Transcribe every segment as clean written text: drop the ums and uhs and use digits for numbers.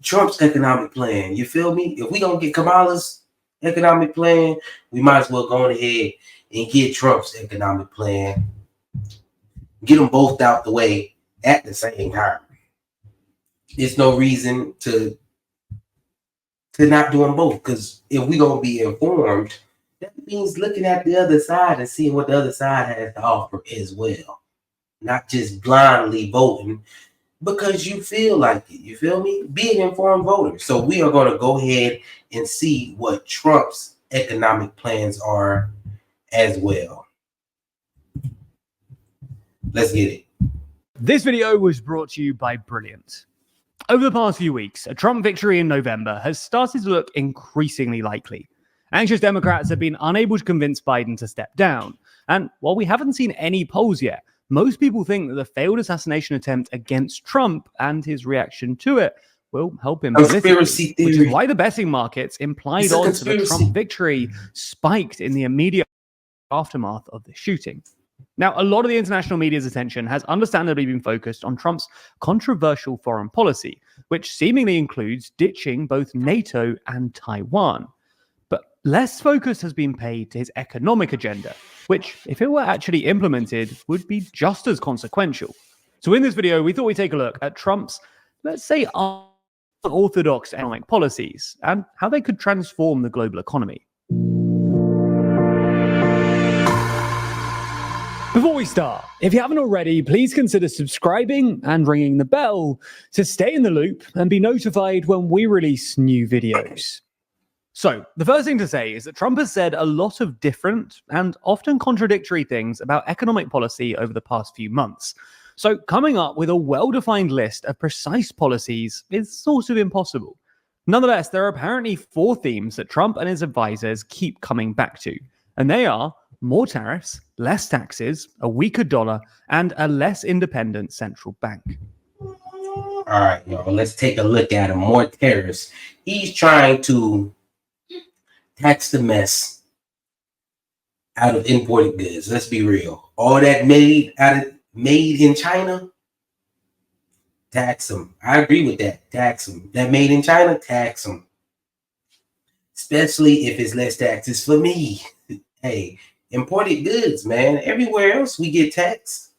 Trump's economic plan. You feel me? If we don't get Kamala's economic plan, we might as well go ahead and get Trump's economic plan. Get them both out the way at the same time. There's no reason to not do them both, because if we gonna be informed, that means looking at the other side and seeing what the other side has to offer as well, not just blindly voting because you feel like it. You feel me? Be an informed voter. So we are going to go ahead and see what Trump's economic plans are as well. Let's get it. This video was brought to you by Brilliant. Over the past few weeks, a Trump victory in November has started to look increasingly likely. Anxious Democrats have been unable to convince Biden to step down. And while we haven't seen any polls yet, most people think that the failed assassination attempt against Trump and his reaction to it will help him politically, which is why the betting markets implied odds of a Trump victory spiked in the immediate aftermath of the shooting. Now, a lot of the international media's attention has understandably been focused on Trump's controversial foreign policy, which seemingly includes ditching both NATO and Taiwan. But less focus has been paid to his economic agenda, which, if it were actually implemented, would be just as consequential. So in this video, we thought we'd take a look at Trump's, let's say, unorthodox economic policies and how they could transform the global economy. Before we start, if you haven't already, please consider subscribing and ringing the bell to stay in the loop and be notified when we release new videos. So, the first thing to say is that Trump has said a lot of different and often contradictory things about economic policy over the past few months. So, coming up with a well-defined list of precise policies is sort of impossible. Nonetheless, there are apparently 4 themes that Trump and his advisors keep coming back to, and they are more tariffs, less taxes, a weaker dollar, and a less independent central bank. All right, y'all, let's take a look at him. More tariffs. He's trying to tax the mess out of imported goods. Let's be real. All that made in China, tax them. I agree with that. Tax them. That made in China, tax them. Especially if it's less taxes for me. Hey, imported goods, man. Everywhere else we get taxed.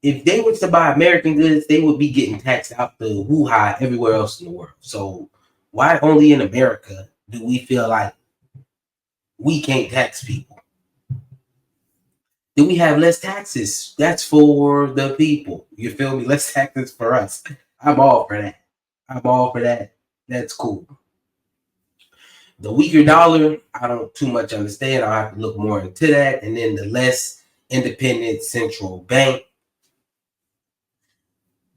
If they were to buy American goods, they would be getting taxed out the hoo-ha everywhere else in the world. So why only in America do we feel like we can't tax people? Do we have less taxes? That's for the people. You feel me? Less taxes for us. I'm all for that. I'm all for that. That's cool. The weaker dollar, I don't too much understand. I'll have to look more into that. And then the less independent central bank.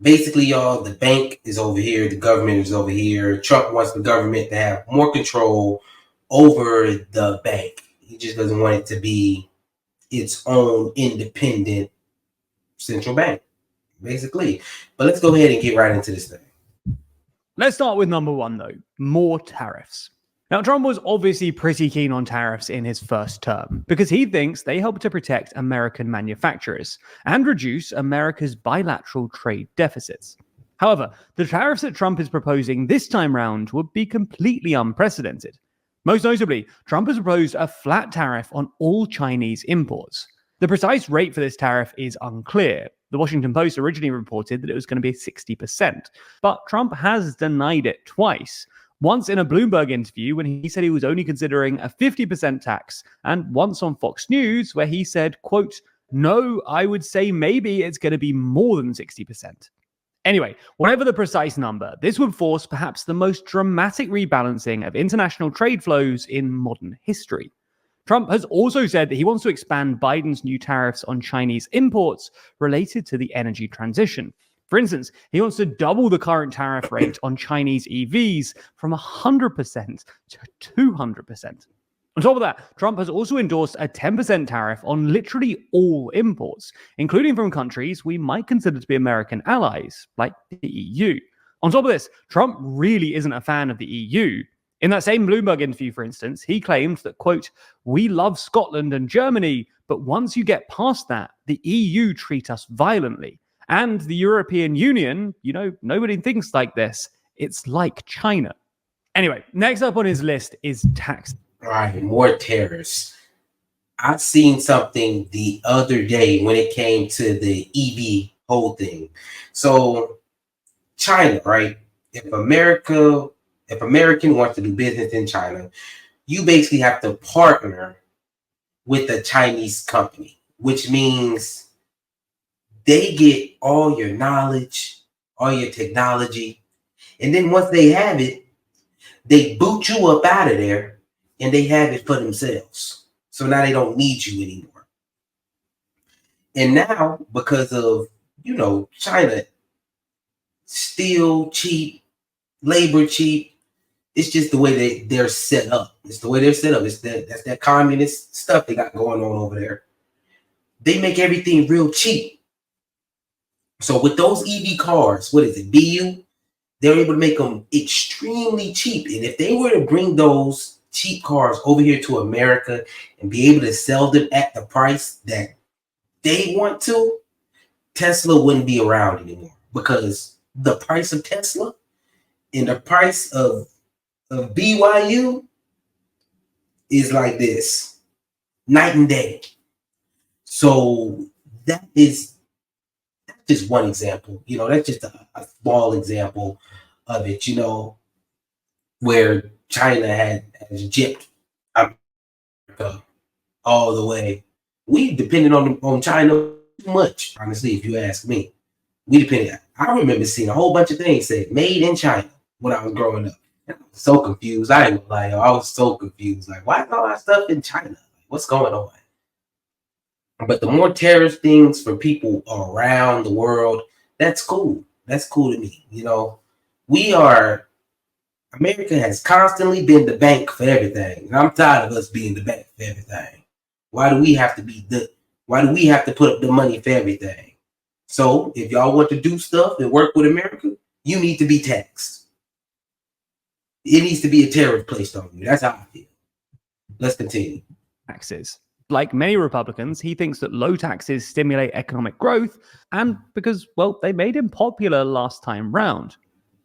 Basically, y'all, the bank is over here. The government is over here. Trump wants the government to have more control over the bank. He just doesn't want it to be its own independent central bank, basically. But let's go ahead and get right into this thing. Let's start with number 1, though, more tariffs. Now, Trump was obviously pretty keen on tariffs in his first term because he thinks they help to protect American manufacturers and reduce America's bilateral trade deficits. However, the tariffs that Trump is proposing this time round would be completely unprecedented. Most notably, Trump has proposed a flat tariff on all Chinese imports. The precise rate for this tariff is unclear. The Washington Post originally reported that it was going to be 60%, but Trump has denied it twice. Once in a Bloomberg interview when he said he was only considering a 50% tax, and once on Fox News where he said, quote, "No, I would say maybe it's going to be more than 60%. Anyway, whatever the precise number, this would force perhaps the most dramatic rebalancing of international trade flows in modern history. Trump has also said that he wants to expand Biden's new tariffs on Chinese imports related to the energy transition. For instance, he wants to double the current tariff rate on Chinese EVs from 100% to 200%. On top of that, Trump has also endorsed a 10% tariff on literally all imports, including from countries we might consider to be American allies, like the EU. On top of this, Trump really isn't a fan of the EU. In that same Bloomberg interview, for instance, he claimed that, quote, "We love Scotland and Germany, but once you get past that, the EU treat us violently. And the European Union, nobody thinks like this. It's like China. Anyway, next up on his list is tax. All right, more tariffs. I seen something the other day when it came to the EV whole thing. So China, right? If American wants to do business in China, you basically have to partner with a Chinese company, which means they get all your knowledge, all your technology, and then once they have it, they boot you up out of there and they have it for themselves. So now they don't need you anymore. And now, because of, China, steel cheap, labor cheap, it's just the way they're set up. It's the way they're set up. That's that communist stuff they got going on over there. They make everything real cheap. So with those EV cars, what is it, BU? They're able to make them extremely cheap. And if they were to bring those cheap cars over here to America and be able to sell them at the price that they want to, Tesla wouldn't be around anymore, because the price of Tesla and the price of BYU is like this, night and day. So that's just one example. That's just a small example of it, where China has gypped America all the way. We depended on China too much, honestly, if you ask me. We depended. I remember seeing a whole bunch of things said made in China when I was growing up. And I was so confused. I ain't gonna lie, I was so confused. Like, why is all that stuff in China? What's going on? But the more terrorist things for people around the world, that's cool. That's cool to me. America has constantly been the bank for everything. And I'm tired of us being the bank for everything. Why do we have to put up the money for everything? So if y'all want to do stuff and work with America, you need to be taxed. It needs to be a tariff placed on you. That's how I feel. Let's continue. Taxes. Like many Republicans, he thinks that low taxes stimulate economic growth, and because, they made him popular last time round.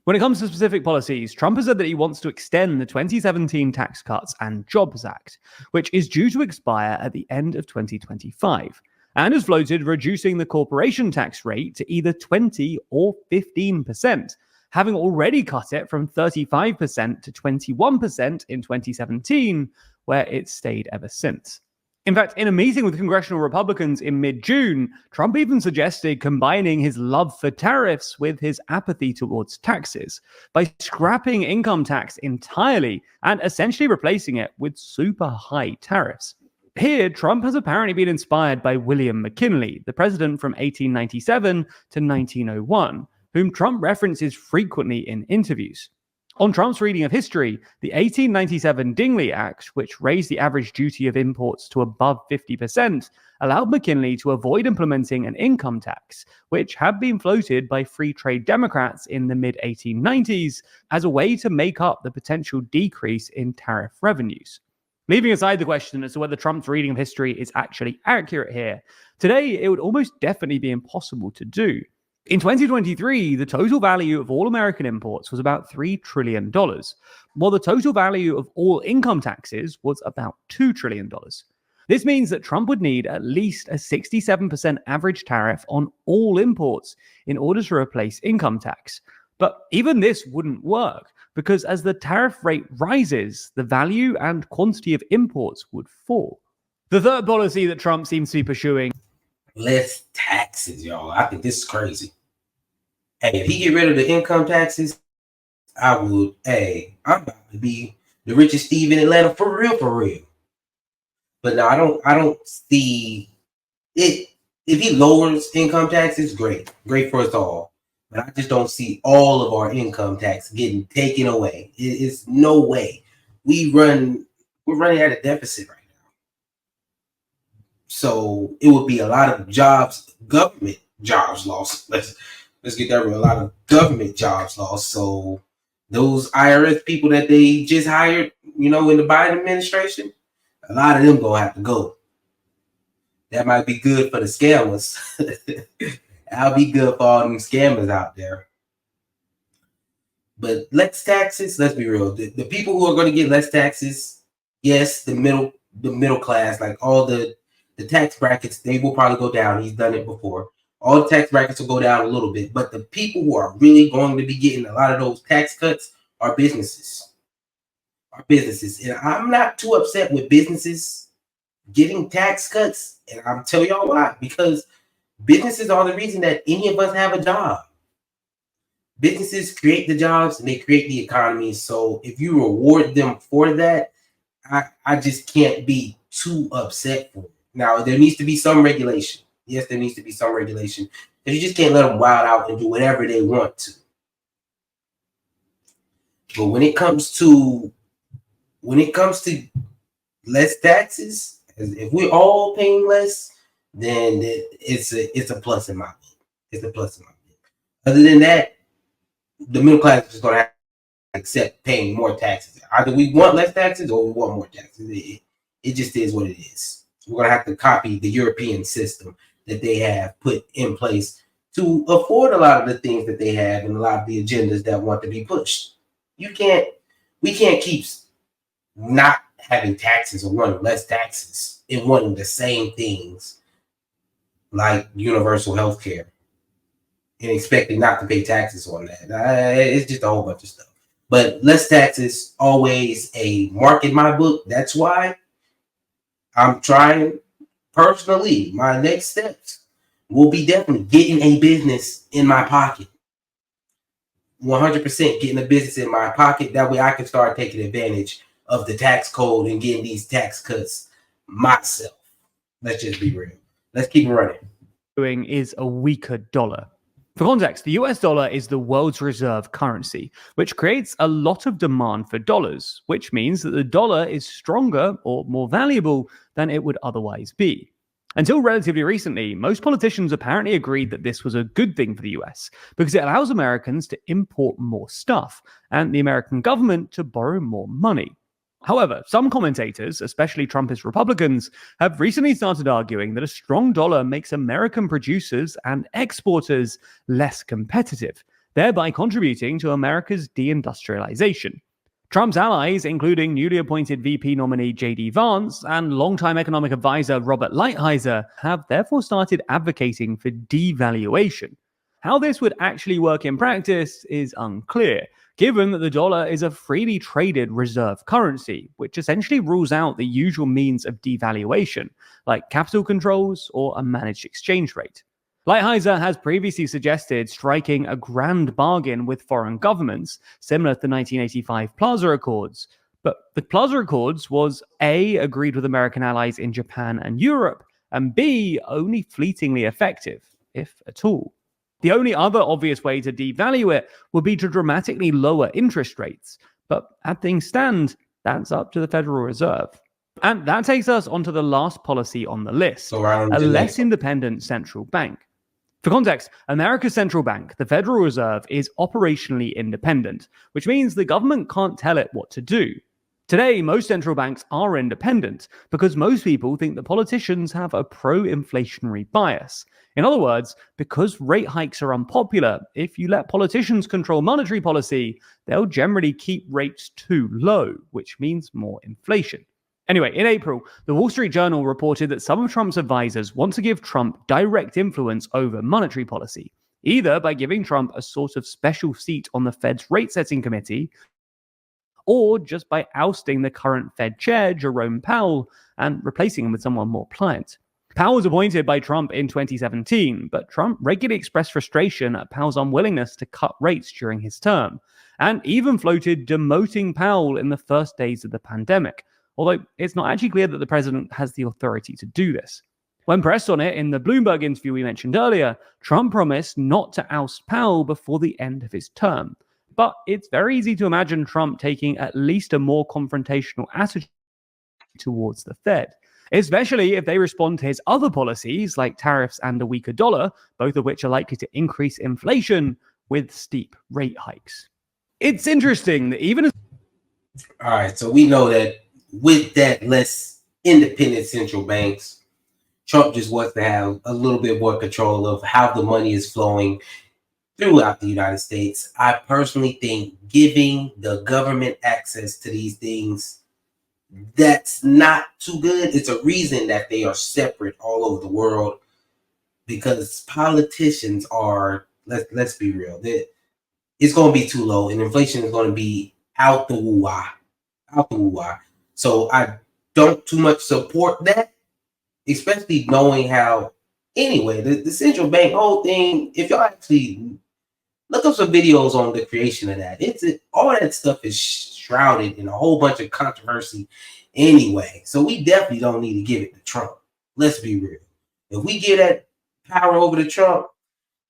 When it comes to specific policies, Trump has said that he wants to extend the 2017 Tax Cuts and Jobs Act, which is due to expire at the end of 2025, and has floated reducing the corporation tax rate to either 20 or 15%, having already cut it from 35% to 21% in 2017, where it's stayed ever since. In fact, in a meeting with congressional Republicans in mid-June, Trump even suggested combining his love for tariffs with his apathy towards taxes by scrapping income tax entirely and essentially replacing it with super high tariffs. Here, Trump has apparently been inspired by William McKinley, the president from 1897 to 1901, whom Trump references frequently in interviews. On Trump's reading of history, the 1897 Dingley Act, which raised the average duty of imports to above 50%, allowed McKinley to avoid implementing an income tax, which had been floated by free trade Democrats in the mid-1890s as a way to make up the potential decrease in tariff revenues. Leaving aside the question as to whether Trump's reading of history is actually accurate here, today it would almost definitely be impossible to do. In 2023, the total value of all American imports was about $3 trillion, while the total value of all income taxes was about $2 trillion. This means that Trump would need at least a 67% average tariff on all imports in order to replace income tax. But even this wouldn't work, because as the tariff rate rises, the value and quantity of imports would fall. The third policy that Trump seems to be pursuing: less taxes, y'all. I think this is crazy. Hey, if he get rid of the income taxes, I'm about to be the richest Steve in Atlanta for real, for real. But no, I don't see it. If he lowers income taxes, great for us all. But I just don't see all of our income tax getting taken away. It's no way. We're running at a deficit right now. So it would be a lot of jobs, government jobs lost. Let's get that real. A lot of government jobs lost. So those IRS people that they just hired, in the Biden administration, a lot of them gonna have to go. That might be good for the scammers I'll be good for all them scammers out there. But less taxes, let's be real. The people who are going to get less taxes, yes, the middle class, like all the tax brackets, they will probably go down. He's done it before. All the tax brackets will go down a little bit. But the people who are really going to be getting a lot of those tax cuts are businesses. And I'm not too upset with businesses getting tax cuts. And I'll tell y'all why. Because businesses are the reason that any of us have a job. Businesses create the jobs and they create the economy. So if you reward them for that, I just can't be too upset for it. Now, there needs to be some regulation. Yes, there needs to be some regulation. But you just can't let them wild out and do whatever they want to. But when it comes to less taxes, if we're all paying less, then it's a plus in my book. It's a plus in my book. Other than that, the middle class is going to have to accept paying more taxes. Either we want less taxes or we want more taxes. It just is what it is. We're going to have to copy the European system that they have put in place to afford a lot of the things that they have and a lot of the agendas that want to be pushed. We can't keep not having taxes or wanting less taxes and wanting the same things like universal health care and expecting not to pay taxes on that. It's just a whole bunch of stuff. But less taxes, always a mark in my book. That's why I'm trying personally. My next steps will be definitely getting a business in my pocket. 100% getting a business in my pocket. That way I can start taking advantage of the tax code and getting these tax cuts myself. Let's just be real. Let's keep it running. Doing is a weaker dollar. For context, the US dollar is the world's reserve currency, which creates a lot of demand for dollars, which means that the dollar is stronger or more valuable than it would otherwise be. Until relatively recently, most politicians apparently agreed that this was a good thing for the US because it allows Americans to import more stuff and the American government to borrow more money. However, some commentators, especially Trumpist Republicans, have recently started arguing that a strong dollar makes American producers and exporters less competitive, thereby contributing to America's deindustrialization. Trump's allies, including newly appointed VP nominee J.D. Vance and longtime economic advisor Robert Lighthizer, have therefore started advocating for devaluation. How this would actually work in practice is unclear, given that the dollar is a freely traded reserve currency, which essentially rules out the usual means of devaluation, like capital controls or a managed exchange rate. Lighthizer has previously suggested striking a grand bargain with foreign governments, similar to the 1985 Plaza Accords. But the Plaza Accords was A, agreed with American allies in Japan and Europe, and B, only fleetingly effective, if at all. The only other obvious way to devalue it would be to dramatically lower interest rates. But as things stand, that's up to the Federal Reserve. And that takes us onto the last policy on the list, a less independent central bank. For context, America's central bank, the Federal Reserve, is operationally independent, which means the government can't tell it what to do. Today, most central banks are independent because most people think that politicians have a pro-inflationary bias. In other words, because rate hikes are unpopular, if you let politicians control monetary policy, they'll generally keep rates too low, which means more inflation. Anyway, in April, the Wall Street Journal reported that some of Trump's advisors want to give Trump direct influence over monetary policy, either by giving Trump a sort of special seat on the Fed's rate-setting committee, or just by ousting the current Fed chair, Jerome Powell, and replacing him with someone more pliant. Powell was appointed by Trump in 2017, but Trump regularly expressed frustration at Powell's unwillingness to cut rates during his term, and even floated demoting Powell in the first days of the pandemic, although it's not actually clear that the president has the authority to do this. When pressed on it in the Bloomberg interview we mentioned earlier, Trump promised not to oust Powell before the end of his term. But it's very easy to imagine Trump taking at least a more confrontational attitude towards the Fed, especially if they respond to his other policies like tariffs and a weaker dollar, both of which are likely to increase inflation with steep rate hikes. It's interesting that even as... All right, so we know that with that less independent central banks, Trump just wants to have a little bit more control of how the money is flowing throughout the United States. I personally think giving the government access to these things, that's not too good. It's a reason that they are separate all over the world, because politicians are, let's be real, it's going to be too low, and inflation is going to be out the woo-wah. So I don't too much support that, especially knowing how, anyway, the central bank whole thing, if y'all actually look up some videos on the creation of that, all that stuff is shrouded in a whole bunch of controversy anyway. So we definitely don't need to give it to Trump. Let's be real. If we get that power over to Trump,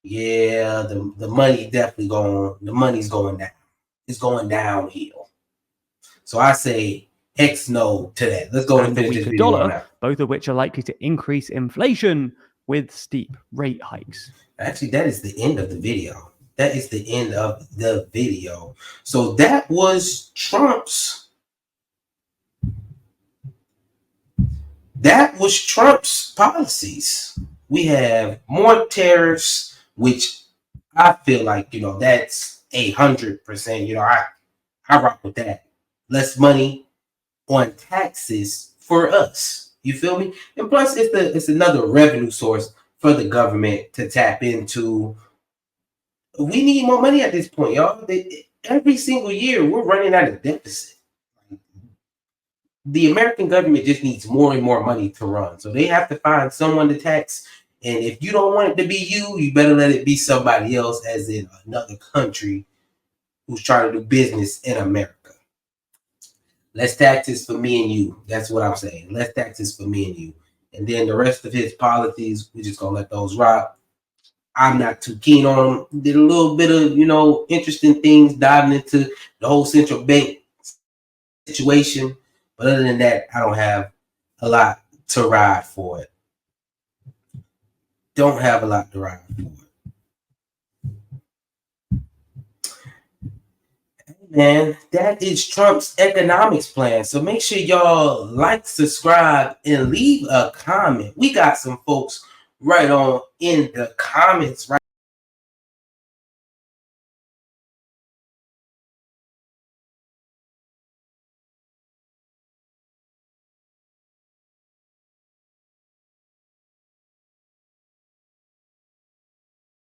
yeah, the money definitely the money's going down. It's going downhill. So I say X no to that. Let's go and finish this video on that. Both of which are likely to increase inflation with steep rate hikes. Actually, that is the end of the video. So that was Trump's policies. We have more tariffs, which I feel like, that's 100%. I rock with that. Less money on taxes for us. You feel me? And plus, it's another revenue source for the government to tap into. We need more money at this point, y'all. Every single year, we're running out of deficit. The American government just needs more and more money to run. So they have to find someone to tax. And if you don't want it to be you better let it be somebody else, as in another country who's trying to do business in America. Less taxes for me and you. That's what I'm saying. Less taxes for me and you. And then the rest of his policies, we're just going to let those rock. I'm not too keen on them. Did a little bit of, interesting things, diving into the whole central bank situation. But other than that, I don't have a lot to ride for it. Man, that is Trump's economics plan. So make sure y'all like, subscribe, and leave a comment. We got some folks right on in the comments right